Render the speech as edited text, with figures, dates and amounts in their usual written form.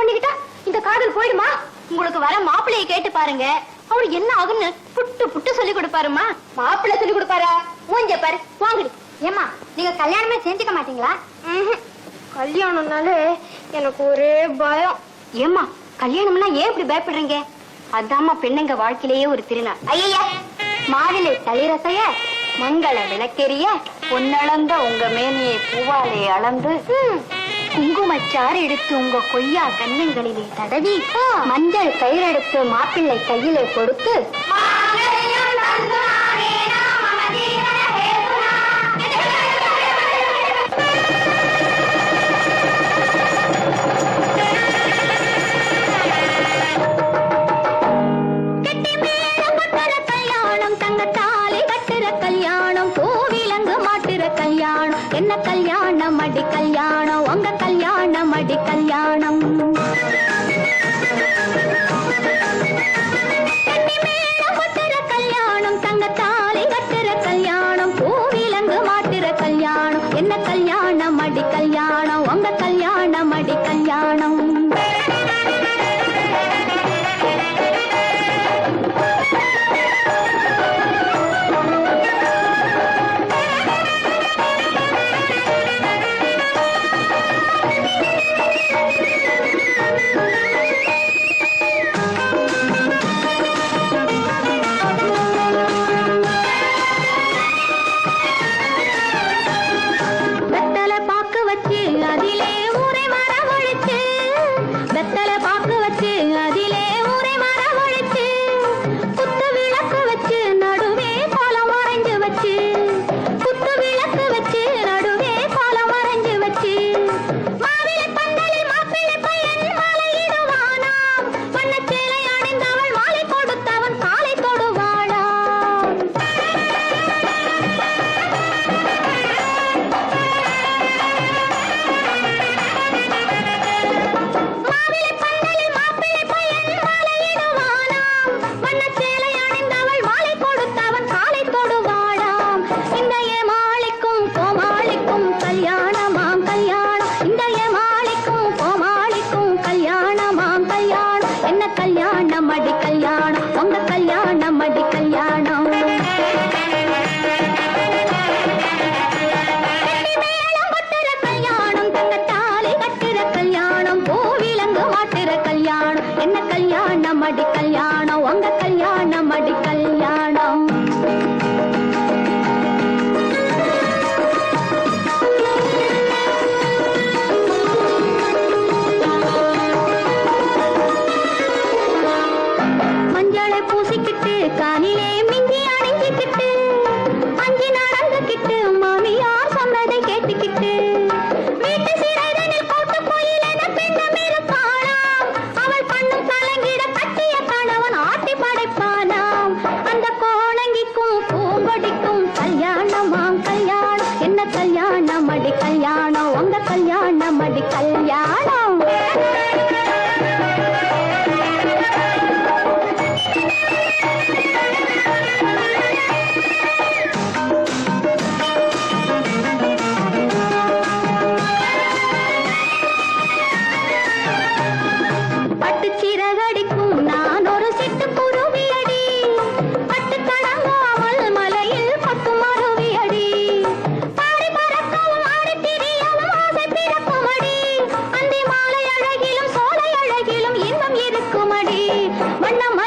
பண்ணிக்கிட்டா இந்த காதல் போயிடுமா? உங்களுக்கு வர மாப்பிள்ளையை கேட்டு பாருங்க, அவரு என்ன ஆகுன்னு புட்டு புட்டு சொல்லி கொடுப்பாருமா. மாப்பிள்ளை சொல்லி கொடுப்பாரா? மூஞ்ச பாரு, வாங்கடி. ஏமா நீங்க கல்யாணமே செஞ்சுக்க மாட்டீங்களா? கல்யாணம்னாலே எனக்கு ஒரே பயம். ஏமா கல்யாணம்னா ஏன் இப்படி பயப்படுறீங்க? அதாம்மா பெண்ணுங்க வாழ்க்கையிலேயே ஒரு திருநாள். ஐயா, மாவிலை தளிரசைய மங்கள விளக்கெரிய பொன்னளந்த உங்க மேனியை பூவாலே அளந்து குங்குமச்சாறு எடுத்து உங்க கொய்யா கன்னங்களிலே தடவி மஞ்சள் கயிறெடுத்து மாப்பிள்ளை கையிலே கொடுத்து என்ன கல்யாணம் அடி கல்யாணம், உங்க கல்யாணம் அடி கல்யாணம். கல்யாணம் தங்கத்தாலி கட்டுற கல்யாணம், பூவிலங்கு மாட்டுற கல்யாணம். என்ன கல்யாணம் அடி கல்யாணம், உங்க கல்யாணம் அடி கல்யாணம். வண்ணம்